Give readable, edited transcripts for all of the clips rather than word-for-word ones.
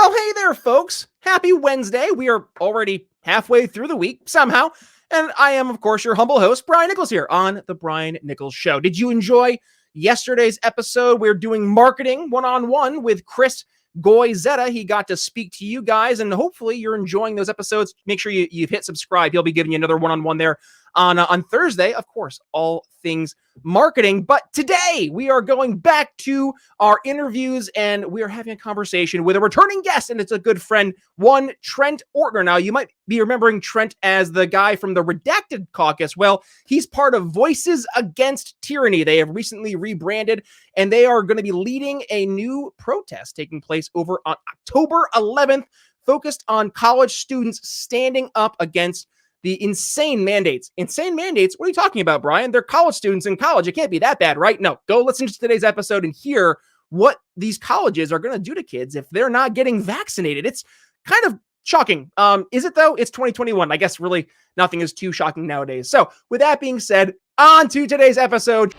Well, hey there, folks. Happy Wednesday. We are already halfway through the week somehow. And I am, of course, your humble host, Brian Nichols, here on The Brian Nichols Show. Did you enjoy yesterday's episode? We're doing marketing one-on-one with Chris Goizetta. He got to speak to you guys, and hopefully you're enjoying those episodes. Make sure you've hit subscribe. He'll be giving you another one-on-one there on Thursday. Of course, all things marketing. But today we are going back to our interviews, and we are having a conversation with a returning guest, and it's a good friend, one Trent Ortner. Now, you might be remembering Trent as the guy from the Redacted Caucus. Well, he's part of Voices Against Tyranny. They have recently rebranded, and they are going to be leading a new protest taking place over on October 11th, focused on college students standing up against the insane mandates. Insane mandates? What are you talking about, Brian? They're college students in college. It can't be that bad, right? No, go listen to today's episode and hear what these colleges are going to do to kids if they're not getting vaccinated. It's kind of shocking. Is it though? It's 2021. I guess really nothing is too shocking nowadays. So with that being said, on to today's episode.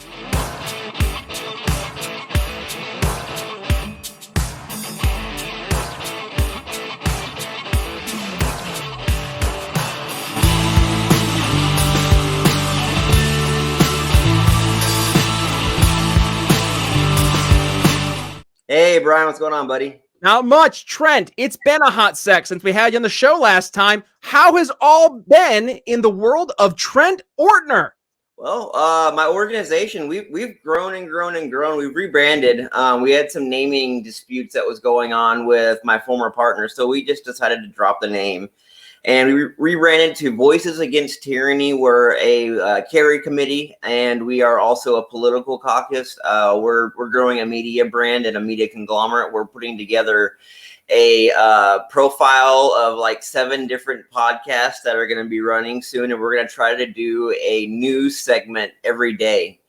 Hey, Brian, what's going on, buddy? Not much. Trent, it's been a hot sec since we had you on the show last time. How has all been in the world of Trent Ortner? Well, my organization, we've grown and grown and grown. We've rebranded. We had some naming disputes that was going on with my former partner, so we just decided to drop the name. And we rebranded to Voices Against Tyranny. We're a carry committee, and we are also a political caucus. We're growing a media brand and a media conglomerate. We're putting together a profile of like 7 different podcasts that are going to be running soon, and we're going to try to do a news segment every day.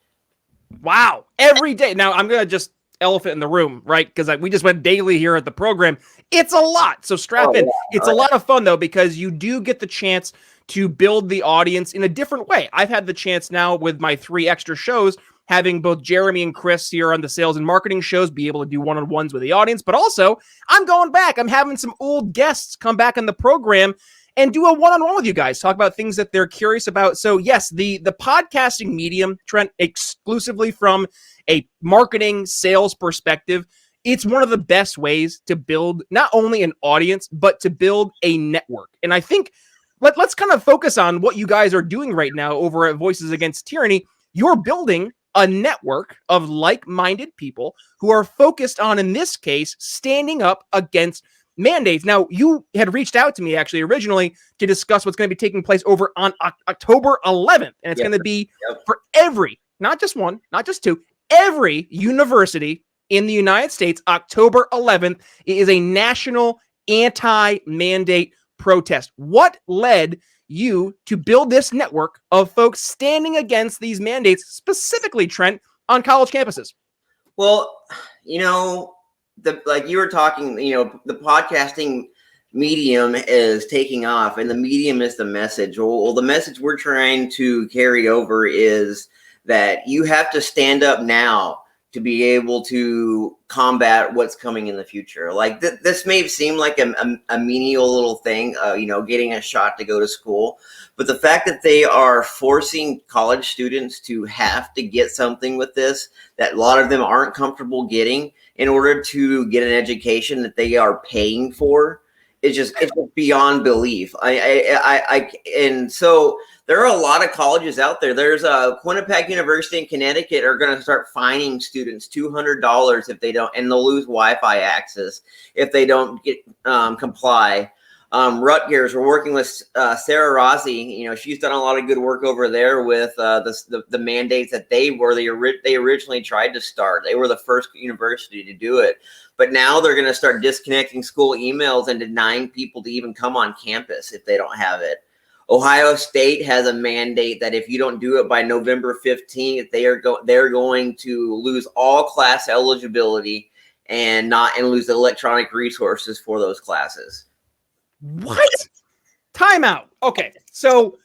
Wow, every day. Now, I'm going to just elephant in the room, right? Because we just went daily here at the program. It's a lot. So strap in. Yeah. It's a lot of fun, though, because you do get the chance to build the audience in a different way. I've had the chance now with my 3 extra shows, having both Jeremy and Chris here on the sales and marketing shows, be able to do one-on-ones with the audience. But also, I'm going back. I'm having some old guests come back on the program and do a one-on-one with you guys, talk about things that they're curious about. So yes, the podcasting medium, Trent, exclusively from a marketing sales perspective, it's one of the best ways to build not only an audience, but to build a network. And I think let's kind of focus on what you guys are doing right now over at Voices Against Tyranny. You're building a network of like-minded people who are focused on, in this case, standing up against mandates. Now, you had reached out to me actually originally to discuss what's going to be taking place over on October 11th. And it's going to be for every, not just one, not just 2, every university in the United States. October 11th is a national anti-mandate protest. What led you to build this network of folks standing against these mandates, specifically, Trent, on college campuses? Well, like you were talking, the podcasting medium is taking off, and the medium is the message. Well, the message we're trying to carry over is that you have to stand up now to be able to combat what's coming in the future. Like this may seem like a menial little thing, getting a shot to go to school, but the fact that they are forcing college students to have to get something with this, that a lot of them aren't comfortable getting in order to get an education that they are paying for, it's just beyond belief. And so there are a lot of colleges out there. There's a Quinnipiac University in Connecticut are going to start fining students $200 if they don't, and they'll lose Wi-Fi access if they don't get comply. Rutgers, we're working with Sarah Rossi. She's done a lot of good work over there with the mandates that they originally tried to start. They were the first university to do it, but now they're going to start disconnecting school emails and denying people to even come on campus if they don't have it. Ohio State has a mandate that if you don't do it by November 15th, they're going to lose all class eligibility and lose the electronic resources for those classes. What? Timeout. Okay, so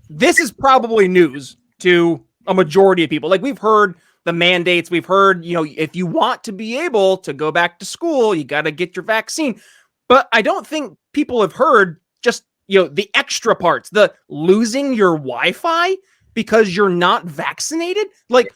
this is probably news to a majority of people. Like, we've heard the mandates. We've heard, if you want to be able to go back to school, you got to get your vaccine. But I don't think people have heard just, the extra parts, the losing your Wi-Fi because you're not vaccinated. Like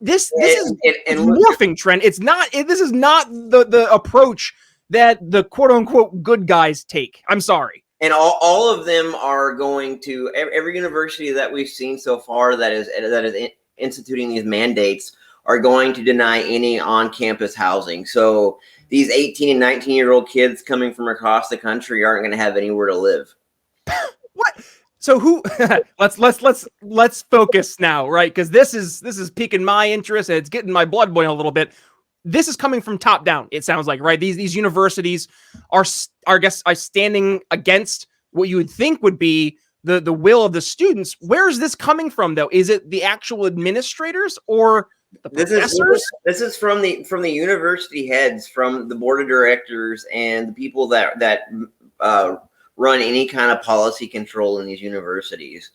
this is morphing, Trent. This is not the approach that the quote unquote good guys take. I'm sorry. And all of them are going to, every university that we've seen so far that is instituting these mandates are going to deny any on-campus housing. So these 18 and 19-year-old kids coming from across the country aren't going to have anywhere to live. What? So who? let's focus now, right? Because this is piquing my interest and it's getting my blood boiling a little bit. This is coming from top down. It sounds like, right? These universities are standing against what you would think would be the will of the students. Where is this coming from, though? Is it the actual administrators or the professors? This is from the university heads, from the board of directors, and the people that run any kind of policy control in these universities.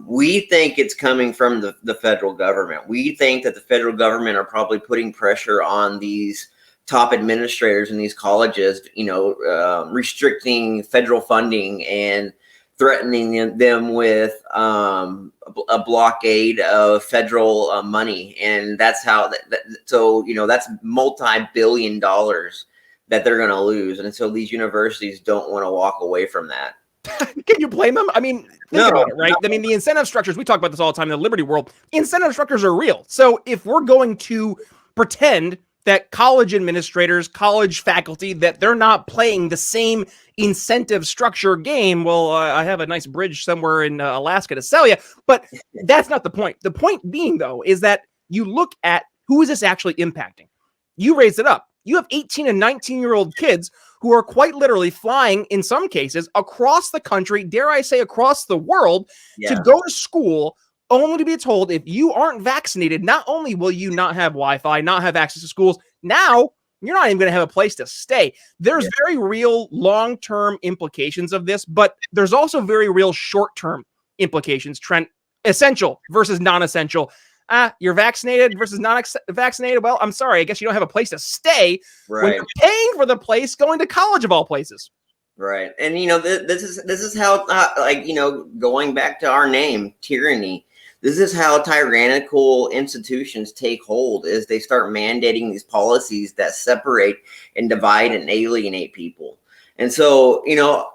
We think it's coming from the federal government. We think that the federal government are probably putting pressure on these top administrators in these colleges, restricting federal funding and threatening them with a blockade of federal money. And that's how that's multi-billion dollars that they're going to lose. And so these universities don't want to walk away from that. Can you blame them? I mean, think about it, right? I mean, the incentive structures, we talk about this all the time in the liberty world. Incentive structures are real. So if we're going to pretend that college administrators, college faculty, that they're not playing the same incentive structure game, well, I have a nice bridge somewhere in Alaska to sell you. But that's not the point. The point being, though, is that you look at who is this actually impacting? You raised it up. You have 18 and 19-year-old kids who are quite literally flying, in some cases, across the country, dare I say across the world, to go to school, only to be told if you aren't vaccinated, not only will you not have Wi-Fi, not have access to schools, now you're not even going to have a place to stay. There's very real long-term implications of this, but there's also very real short-term implications, Trent. Essential versus non-essential. You're vaccinated versus non-vaccinated. Well, I'm sorry. I guess you don't have a place to stay when you're paying for the place, going to college of all places. Right. And, this is how, going back to our name, tyranny, this is how tyrannical institutions take hold, is they start mandating these policies that separate and divide and alienate people. And so,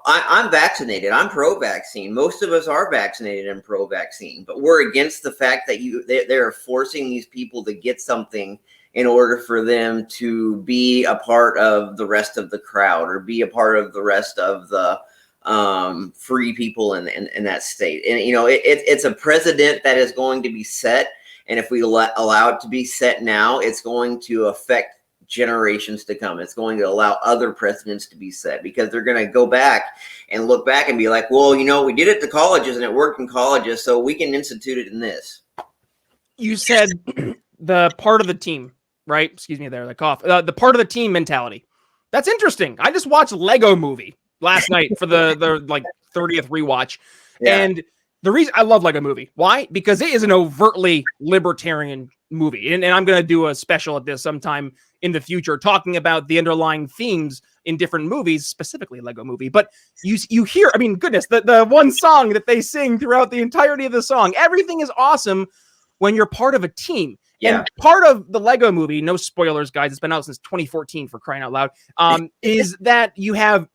I'm vaccinated. I'm pro-vaccine. Most of us are vaccinated and pro-vaccine, but we're against the fact that they're forcing these people to get something in order for them to be a part of the rest of the crowd or be a part of the rest of the free people in that state. And, it's a precedent that is going to be set. And if we allow it to be set now, it's going to affect generations to come. It's going to allow other precedents to be set, because they're going to go back and look back and be like, well, we did it to colleges and it worked in colleges, so we can institute it in this. You said the part of the team, right? Excuse me there, the cough. The part of the team mentality. That's interesting. I just watched Lego Movie last night for the 30th rewatch. Yeah. And the reason I love Lego Movie, why? Because it is an overtly libertarian movie. And I'm going to do a special at this sometime in the future, talking about the underlying themes in different movies, specifically Lego Movie. But you hear, I mean, goodness, the one song that they sing throughout the entirety of the song, everything is awesome when you're part of a team. Yeah. And part of the Lego Movie, no spoilers, guys, it's been out since 2014 for crying out loud, is that you have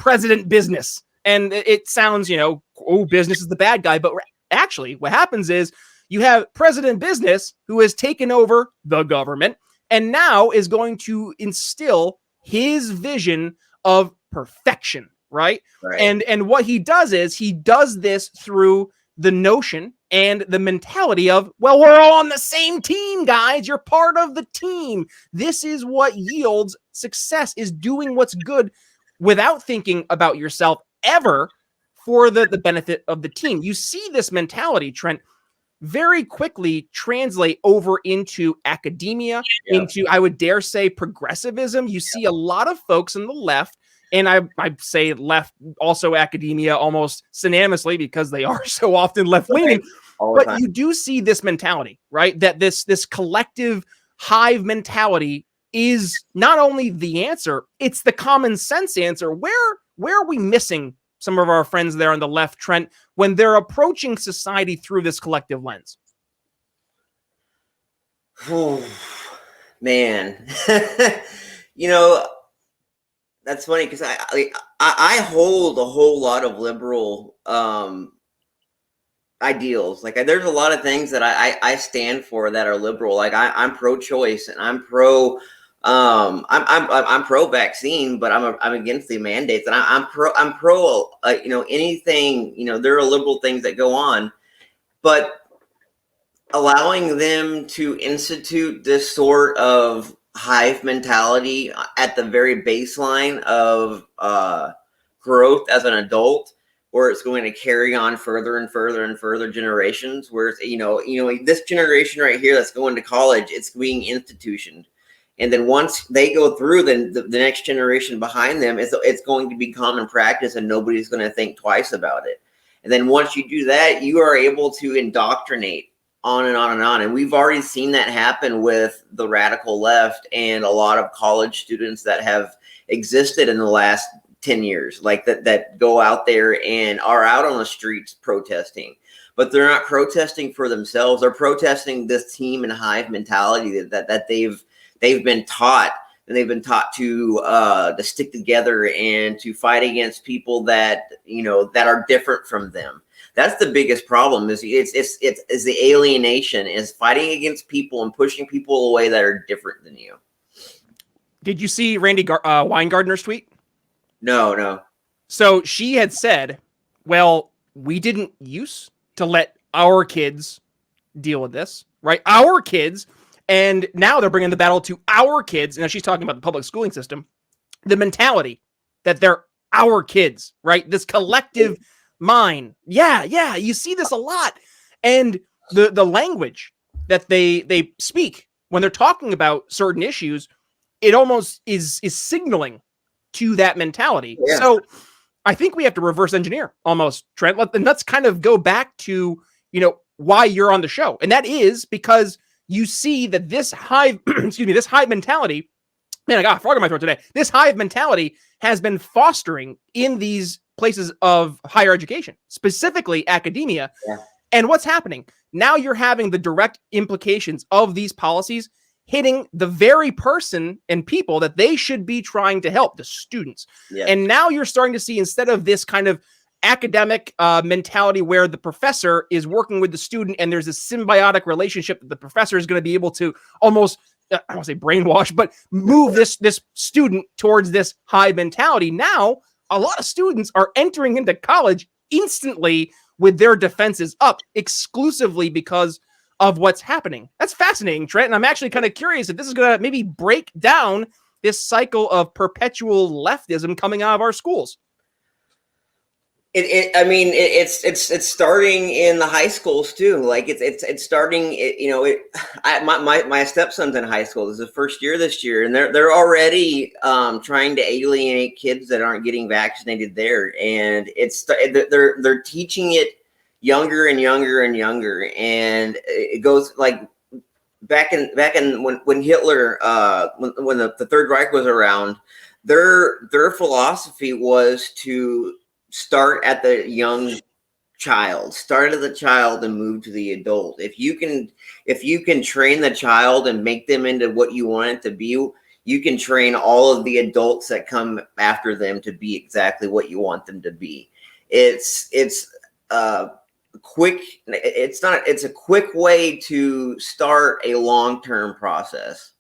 President Business. And it sounds, business is the bad guy. But actually, what happens is you have President Business, who has taken over the government and now is going to instill his vision of perfection, right? And what he does is he does this through the notion and the mentality of, well, we're all on the same team, guys. You're part of the team. This is what yields success, is doing what's good without thinking about yourself ever, for the benefit of the team. You see this mentality, Trent, very quickly translate over into academia, into, I would dare say, progressivism. You see a lot of folks on the left, and I'd say left, also academia, almost synonymously, because they are so often left-leaning. But you do see this mentality, right? That this collective hive mentality is not only the answer, it's the common sense answer. Where are we missing some of our friends there on the left, Trent, when they're approaching society through this collective lens? Oh, man. You know, that's funny because I hold a whole lot of liberal ideals. Like there's a lot of things that I stand for that are liberal. Like I'm pro-choice and I'm I'm pro-vaccine, but I'm against the mandates, and I'm pro you know, anything, you know, there are liberal things that go on, but allowing them to institute this sort of hive mentality at the very baseline of growth as an adult, where it's going to carry on further and further and further generations, where it's, you know, this generation right here that's going to college, it's being institutioned. And then once they go through, then the next generation behind them, it's going to be common practice and nobody's going to think twice about it. And then once you do that, you are able to indoctrinate on and on and on. And we've already seen that happen with the radical left and a lot of college students that have existed in the last 10 years, like that go out there and are out on the streets protesting, but they're not protesting for themselves. They're protesting this team and hive mentality that they've been taught, and they've been taught to stick together and to fight against people that, you know, that are different from them. That's the biggest problem. Is it's the alienation, is fighting against people and pushing people away that are different than you. Did you see Randy Weingartner's tweet? No. So she had said, well, we didn't used to let our kids deal with this, right? Our kids. And now they're bringing the battle to our kids. Now she's talking about the public schooling system, the mentality that they're our kids, right? This collective mind. Yeah. You see this a lot. And the language that they speak when they're talking about certain issues, it almost is signaling to that mentality. Yeah. So I think we have to reverse engineer almost, Trent. And let's kind of go back to, you know, why you're on the show. And that is because you see that this hive, this hive mentality, man, I got a frog in my throat today. This hive mentality has been fostering in these places of higher education, specifically academia. Yeah. And what's happening? Now you're having the direct implications of these policies hitting the very person and people that they should be trying to help, the students. Yeah. And now you're starting to see, instead of this kind of academic mentality where the professor is working with the student and there's a symbiotic relationship that the professor is going to be able to almost, I don't want to say brainwash, but move this student towards this high mentality. Now, a lot of students are entering into college instantly with their defenses up, exclusively because of what's happening. That's fascinating, Trent. And I'm actually kind of curious if this is going to maybe break down this cycle of perpetual leftism coming out of our schools. It's starting in the high schools too. Like it's starting. My stepson's in high school. This is the first year this year, and they're already trying to alienate kids that aren't getting vaccinated there. And they're teaching it younger and younger and younger, and it goes like back in when Hitler when the Third Reich was around. Their philosophy was to start at the young child, start at the child and move to the adult. If you can train the child and make them into what you want it to be, you can train all of the adults that come after them to be exactly what you want them to be. It's a quick way to start a long-term process.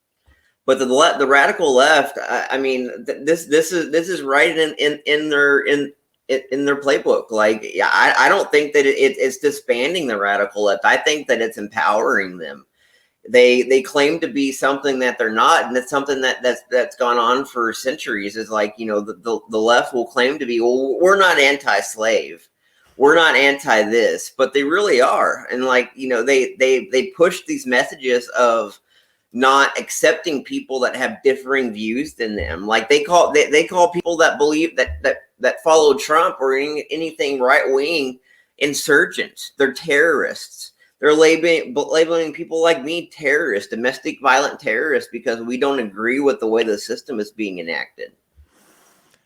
But the radical left, I mean, this is right in their playbook. Like, yeah, I don't think that it's disbanding the radical left. I think that it's empowering them. They claim to be something that they're not, and it's something that's gone on for centuries. Is like, you know, the left will claim to be, well, we're not anti-slave, we're not anti this, but they really are. And like, you know, they push these messages of not accepting people that have differing views than them. Like they call people that believe that follow Trump or anything right wing insurgents. They're terrorists. They're labeling people like me terrorists, domestic violent terrorists, because we don't agree with the way the system is being enacted.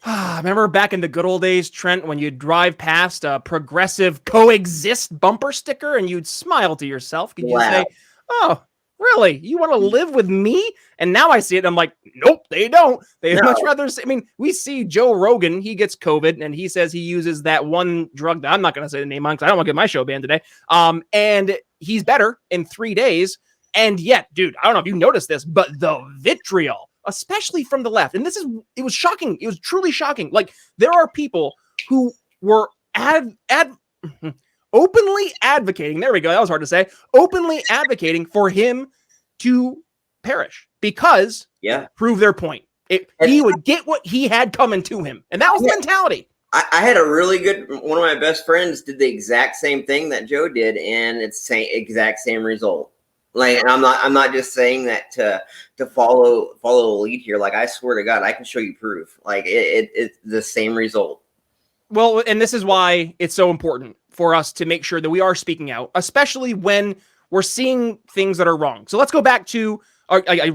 Remember back in the good old days, Trent, when you'd drive past a progressive coexist bumper sticker and you'd smile to yourself? Could you say, oh, really? You want to live with me? And now I see it. And I'm like, nope, they don't. They'd much rather. I mean, we see Joe Rogan. He gets COVID and he says he uses that one drug that I'm not going to say the name on because I don't want to get my show banned today. And he's better in 3 days. And yet, dude, I don't know if you noticed this, but the vitriol, especially from the left. And it was shocking. It was truly shocking. Like, there are people who were openly advocating, there we go, that was hard to say, openly advocating for him to perish because prove their point. He would get what he had coming to him. And that was the mentality. I had a really good, one of my best friends did the exact same thing that Joe did, and it's the exact same result. Like, and I'm not just saying that to follow a lead here. Like, I swear to God, I can show you proof. Like, it's the same result. Well, and this is why it's so important for us to make sure that we are speaking out, especially when we're seeing things that are wrong. So let's go back to,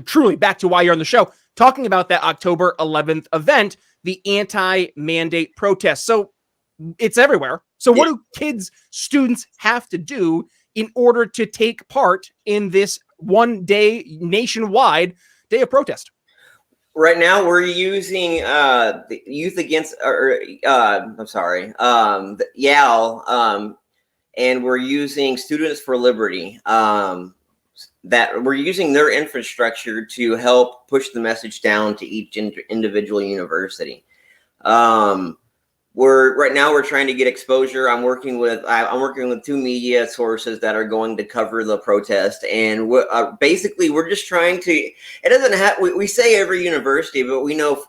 truly back to why you're on the show, talking about that October 11th event, the anti-mandate protest. So it's everywhere. So what do students have to do in order to take part in this 1 day nationwide day of protest? Right now, we're using the Youth Against, the YAL, and we're using Students for Liberty. That we're using their infrastructure to help push the message down to each individual university. We're trying to get exposure. I'm working with 2 media sources that are going to cover the protest, and basically we're just trying to. It doesn't have. We say every university, but we know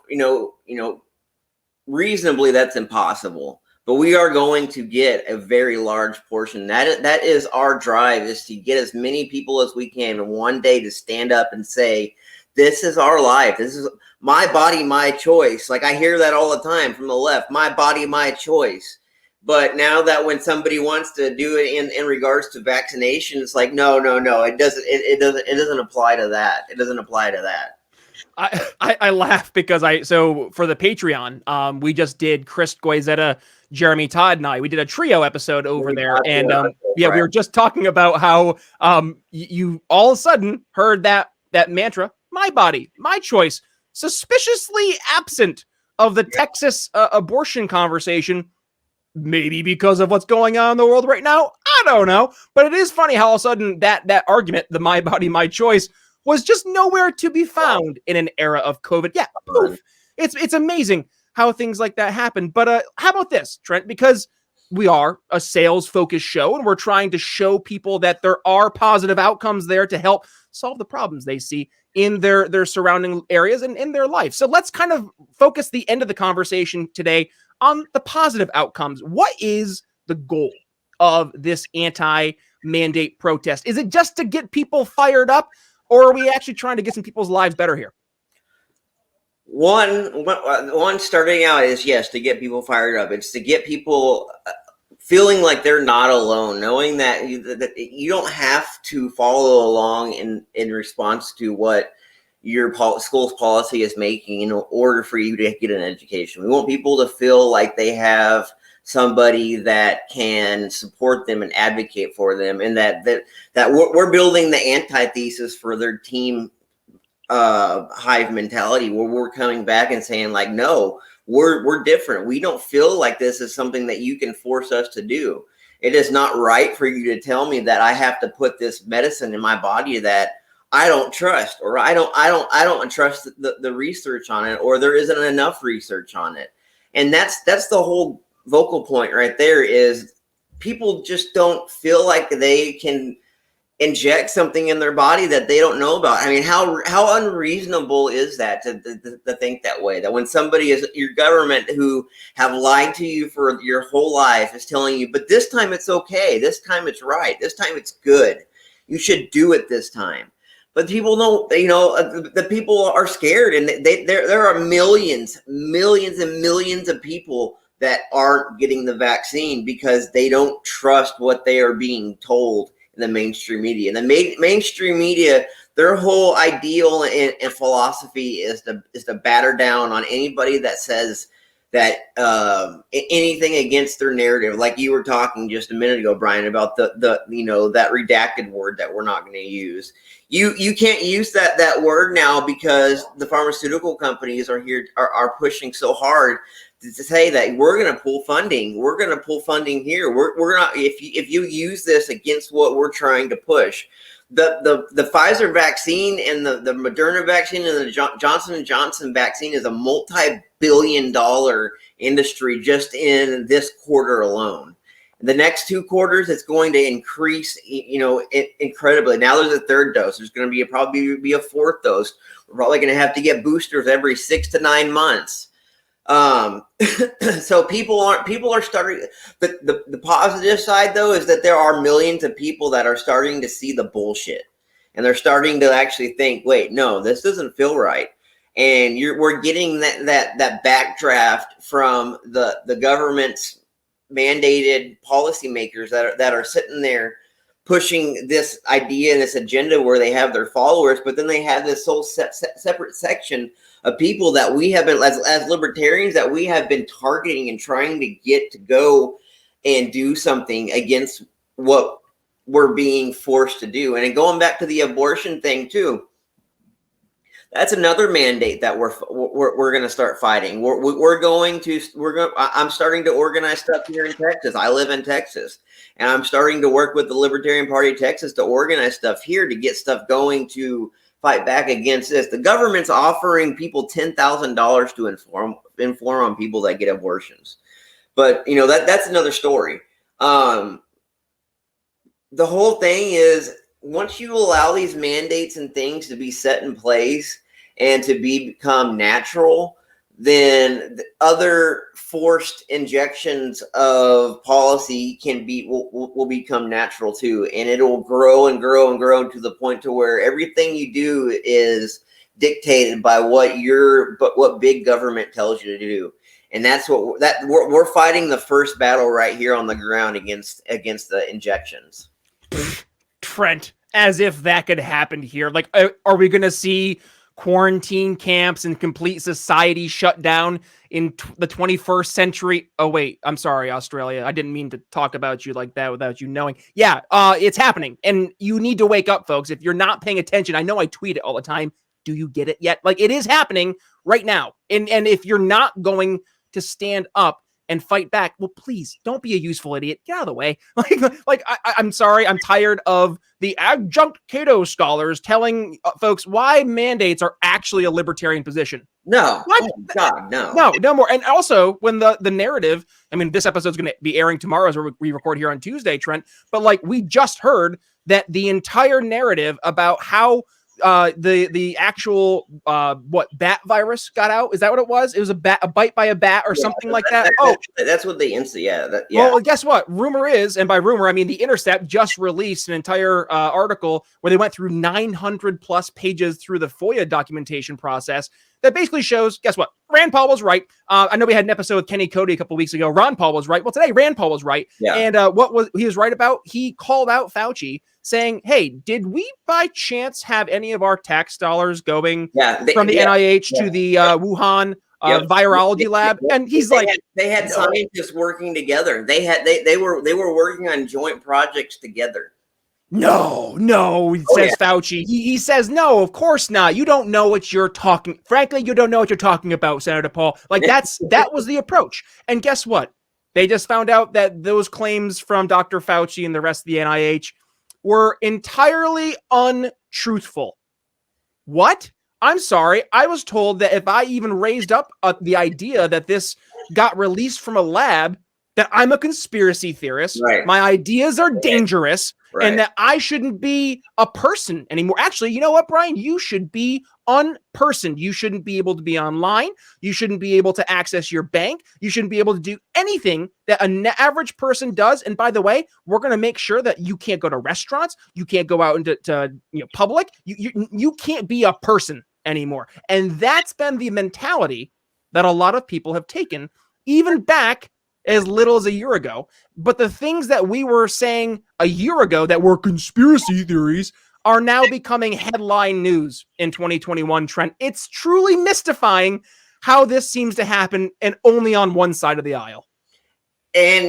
reasonably that's impossible. But we are going to get a very large portion. That is our drive, is to get as many people as we can in one day to stand up and say, this is our life. This is my body, my choice. Like, I hear that all the time from the left, my body, my choice. But now that when somebody wants to do it in regards to vaccination, it's like, no, it doesn't apply to that. It doesn't apply to that. I laugh because so for the Patreon, we just did Chris Goizetta, Jeremy Todd, and we did a trio episode over there. And we were just talking about how you all of a sudden heard that mantra, my body, my choice, suspiciously absent of the Texas abortion conversation, maybe because of what's going on in the world right now. I don't know. But it is funny how all of a sudden that argument, the my body, my choice, was just nowhere to be found in an era of COVID. Yeah, poof. It's amazing how things like that happen. But how about this, Trent? Because we are a sales-focused show, and we're trying to show people that there are positive outcomes there to help solve the problems they see in their surrounding areas and in their life. So let's kind of focus the end of the conversation today on the positive outcomes. What is the goal of this anti-mandate protest? Is it just to get people fired up, or are we actually trying to get some people's lives better here? One starting out is, yes, to get people fired up. It's to get people feeling like they're not alone, knowing that you don't have to follow along in response to what your school's policy is making in order for you to get an education. We want people to feel like they have somebody that can support them and advocate for them, and that we're building the antithesis for their team hive mentality, where we're coming back and saying, like, no, we're different. We don't feel like this is something that you can force us to do. It is not right for you to tell me that I have to put this medicine in my body that I don't trust, or I don't trust the research on it, or there isn't enough research on it. And that's the whole vocal point right there, is people just don't feel like they can inject something in their body that they don't know about. I mean, how unreasonable is that to think that way? That when somebody is your government, who have lied to you for your whole life, is telling you, but this time it's okay, this time it's right, this time it's good, you should do it this time. But people don't, the people are scared, and there are millions and millions of people that aren't getting the vaccine because they don't trust what they are being told in the mainstream media. And the mainstream media, their whole ideal and philosophy is to batter down on anybody that says that anything against their narrative. Like you were talking just a minute ago, Brian, about the that redacted word that we're not going to use. You can't use that word now because the pharmaceutical companies are pushing so hard to say that we're going to pull funding. We're going to pull funding here. We're not, if you use this against what we're trying to push. The Pfizer vaccine and the Moderna vaccine and the Johnson & Johnson vaccine is a multi-billion-dollar industry just in this quarter alone. The next 2 quarters, it's going to increase, incredibly. Now there's a third dose. There's going to probably be a fourth dose. We're probably going to have to get boosters every 6 to 9 months. So people are starting. The positive side though is that there are millions of people that are starting to see the bullshit, and they're starting to actually think, wait, no, this doesn't feel right. And we're getting that backdraft from the government's mandated policymakers that are sitting there pushing this idea and this agenda where they have their followers, but then they have this whole separate section of people that we have been, as libertarians, that we have been targeting and trying to get to go and do something against what we're being forced to do. And going back to the abortion thing too, that's another mandate that we're going to start fighting. I'm starting to organize stuff here in Texas. I live in Texas, and I'm starting to work with the Libertarian Party of Texas to organize stuff here to get stuff going to fight back against this. The government's offering people $10,000 to inform on people that get abortions, but that's another story. The whole thing is, once you allow these mandates and things to be set in place and to become natural, then other forced injections of policy will become natural too, and it'll grow and grow and grow to the point to where everything you do is dictated by what big government tells you to do. And that's we're fighting the first battle right here on the ground against the injections. Trent, as if that could happen here. Like, are we going to see quarantine camps and complete society shut down in the 21st century? Oh, wait, I'm sorry, Australia. I didn't mean to talk about you like that without you knowing. Yeah, it's happening. And you need to wake up, folks. If you're not paying attention, I know I tweet it all the time. Do you get it yet? Like, it is happening right now. And if you're not going to stand up and fight back, well, please don't be a useful idiot. Get out of the way. I'm sorry. I'm tired of the adjunct Cato scholars telling folks why mandates are actually a libertarian position. No. What? Oh, God, no. No more. And also, when the narrative, I mean, this episode's going to be airing tomorrow as we record here on Tuesday, Trent, but like, we just heard that the entire narrative about how the actual bat virus got out. Is that what it was? It was a bite by a bat or something like that. That's what they yeah. Well, guess what? Rumor is, and by rumor I mean The Intercept just released an entire article where they went through 900 plus pages through the FOIA documentation process that basically shows, guess what? Rand Paul was right. I know we had an episode with Kenny Cody a couple of weeks ago. Ron Paul was right. Well, today Rand Paul was right. Yeah. And he was right about? He called out Fauci, saying, hey, did we by chance have any of our tax dollars going from the NIH to the Wuhan virology lab? And he's they had scientists working together. They were working on joint projects together. No, says Fauci. He says, no, of course not. You don't know what you're talking. Frankly, you don't know what you're talking about, Senator Paul. Like, that was the approach. And guess what? They just found out that those claims from Dr. Fauci and the rest of the NIH were entirely untruthful. What? I'm sorry. I was told that if I even raised up the idea that this got released from a lab, that I'm a conspiracy theorist. Right. My ideas are dangerous. Right. And that I shouldn't be a person anymore. Actually, you know what, Brian? You should be unpersoned. You shouldn't be able to be online. You shouldn't be able to access your bank. You shouldn't be able to do anything that an average person does. And by the way, we're going to make sure that you can't go to restaurants. You can't go out into public. You can't be a person anymore. And that's been the mentality that a lot of people have taken, even back as little as a year ago. But the things that we were saying a year ago that were conspiracy theories are now becoming headline news in 2021, Trent. It's truly mystifying how this seems to happen and only on one side of the aisle. And,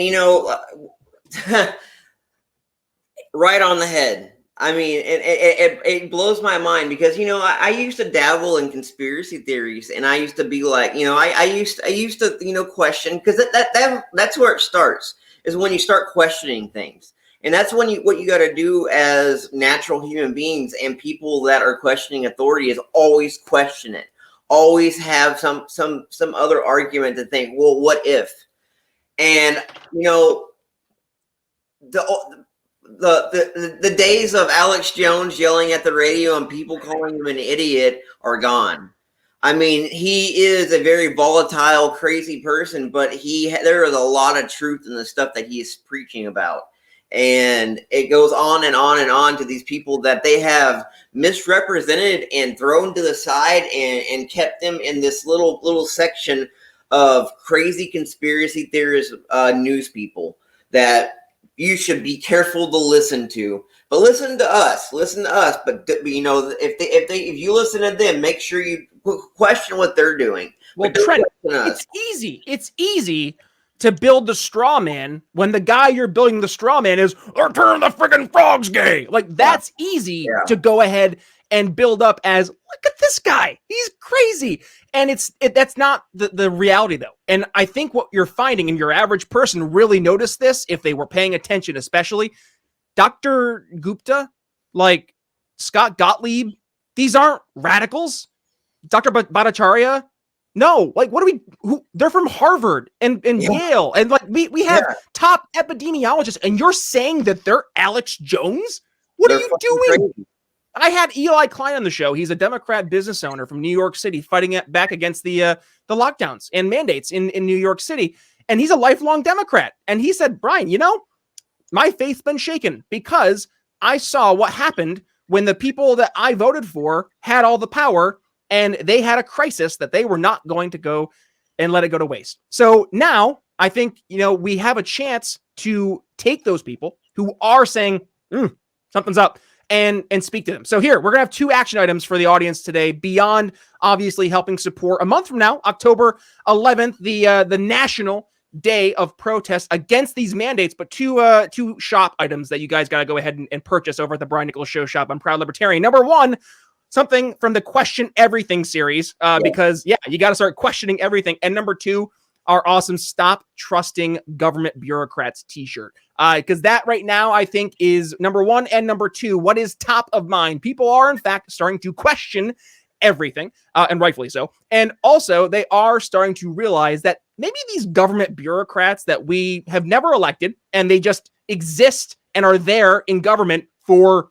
right on the head. I mean, it blows my mind because, I used to dabble in conspiracy theories, and I used to be like, I used to, question, because that's where it starts, is when you start questioning things. And that's what you got to do as natural human beings, and people that are questioning authority is always question it. Always have some other argument to think, well, what if? And, the days of Alex Jones yelling at the radio and people calling him an idiot are gone. I mean, he is a very volatile, crazy person, but there is a lot of truth in the stuff that he is preaching about. And it goes on and on and on to these people that they have misrepresented and thrown to the side and kept them in this little section of crazy conspiracy theorists, news people that you should be careful to listen to. But listen to us. But if you listen to them, make sure you question what they're doing. Well, Trent, it's easy to build the straw man when the guy you're building the straw man is, or turn the friggin' frogs gay. Like, that's easy to go ahead and build up as, look at this guy, he's crazy. And that's not the reality, though. And I think what you're finding, and your average person really noticed this if they were paying attention, especially Dr. Gupta, like Scott Gottlieb, these aren't radicals. Dr. Bhattacharya, no, like, they're from Harvard and Yale. And like, we have top epidemiologists, and you're saying that they're Alex Jones? What are you doing? Crazy. I had Eli Klein on the show. He's a Democrat business owner from New York City, fighting back against the lockdowns and mandates in New York City. And he's a lifelong Democrat. And he said, Brian, my faith's been shaken because I saw what happened when the people that I voted for had all the power, and they had a crisis that they were not going to go and let it go to waste. So now I think, we have a chance to take those people who are saying, something's up, and speak to them. So here, we're going to have 2 action items for the audience today, beyond obviously helping support a month from now, October 11th, the National Day of Protest against these mandates, but two shop items that you guys got to go ahead and purchase over at the Brian Nichols Show shop on Proud Libertarian. Number 1, something from the Question Everything series, because you got to start questioning everything. And number 2, our awesome Stop Trusting Government Bureaucrats t-shirt. Because that right now, I think, is number 1, and number 2, what is top of mind. People are, in fact, starting to question everything, and rightfully so. And also, they are starting to realize that maybe these government bureaucrats that we have never elected, and they just exist and are there in government for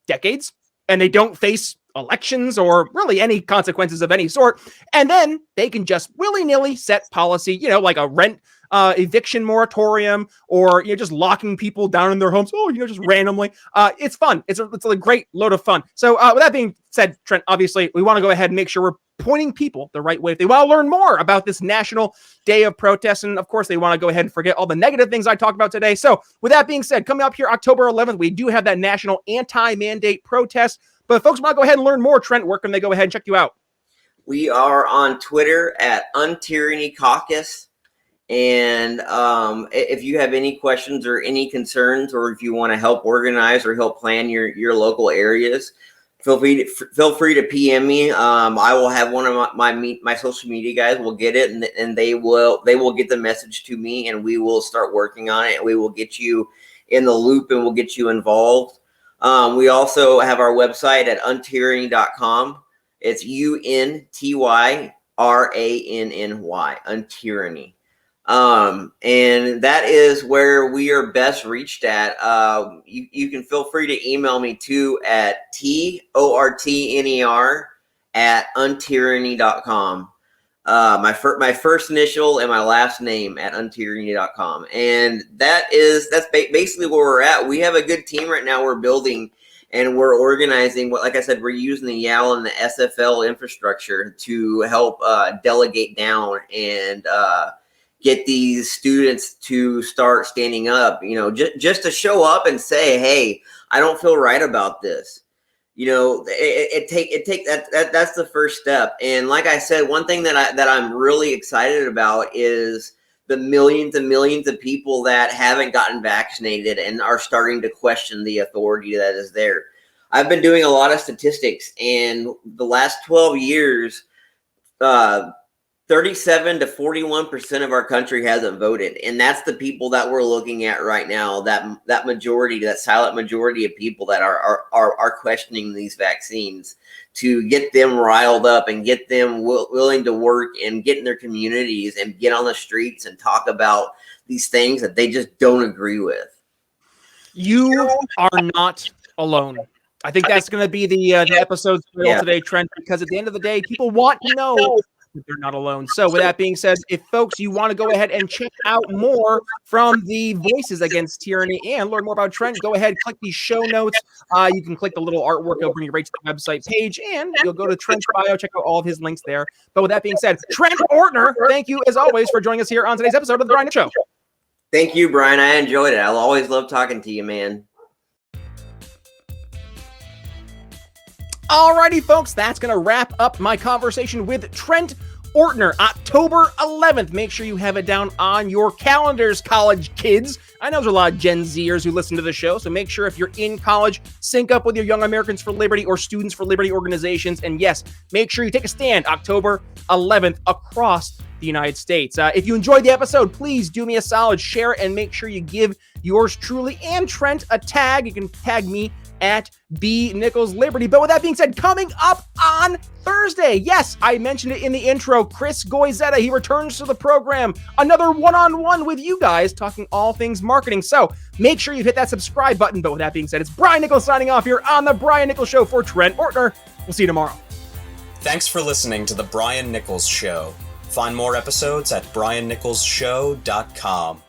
decades, and they don't face elections or really any consequences of any sort. And then they can just willy-nilly set policy, like a rent eviction moratorium, or just locking people down in their homes. Just randomly. It's fun. It's a great load of fun. So with that being said, Trent, obviously we want to go ahead and make sure we're pointing people the right way. If they want to learn more about this National Day of Protest, and of course they want to go ahead and forget all the negative things I talked about today. So with that being said, coming up here October 11th, we do have that National Anti-Mandate Protest. But if folks want to go ahead and learn more, Trent, where can they go ahead and check you out? We are on Twitter at Untyranny Caucus. And if you have any questions or any concerns, or if you want to help organize or help plan your local areas, feel free to PM me. I will have one of my social media guys will get it, and they will get the message to me, and we will start working on it, and we will get you in the loop, and we'll get you involved. We also have our website at untyranny.com. It's UNTYRANNY, Untyranny. And that is where we are best reached at. You can feel free to email me too at tortner@untyranny.com. My first initial and my last name at untyranny.com. And that's basically where we're at. We have a good team right now we're building, and we're organizing. Like I said, we're using the YAL and the SFL infrastructure to help delegate down and get these students to start standing up, just to show up and say, hey, I don't feel right about this. That's the first step. And like I said, one thing that I'm really excited about is the millions and millions of people that haven't gotten vaccinated and are starting to question the authority that is there. I've been doing a lot of statistics, and the last 12 years, 37 to 41% of our country hasn't voted. And that's the people that we're looking at right now, that majority, that silent majority of people that are questioning these vaccines, to get them riled up and get them willing to work and get in their communities and get on the streets and talk about these things that they just don't agree with. You are not alone. I think that's going to be the episode's title today, Trent, because at the end of the day, people want to know that they're not alone. So with that being said, if folks, you want to go ahead and check out more from the Voices Against Tyranny and learn more about Trent, go ahead, click the show notes. You can click the little artwork. It'll bring you right to the website page, and you'll go to Trent's bio, check out all of his links there. But with that being said, Trent Ortner, thank you as always for joining us here on today's episode of The Brian Show. Thank you, Brian. I enjoyed it. I'll always love talking to you, man. Alrighty, folks, that's going to wrap up my conversation with Trent Ortner, October 11th. Make sure you have it down on your calendars, college kids. I know there's a lot of Gen Zers who listen to the show, so make sure if you're in college, sync up with your Young Americans for Liberty or Students for Liberty organizations. And yes, make sure you take a stand October 11th across the United States. If you enjoyed the episode, please do me a solid, share it, and make sure you give yours truly and Trent a tag. You can tag me at B Nichols Liberty. But with that being said, coming up on Thursday, yes, I mentioned it in the intro, Chris Goizetta, he returns to the program, another one-on-one with you guys, talking all things marketing. So make sure you hit that subscribe button. But with that being said, it's Brian Nichols signing off here on The Brian Nichols Show for Trent Ortner. We'll see you tomorrow. Thanks for listening to The Brian Nichols Show. Find more episodes at briannicholsshow.com.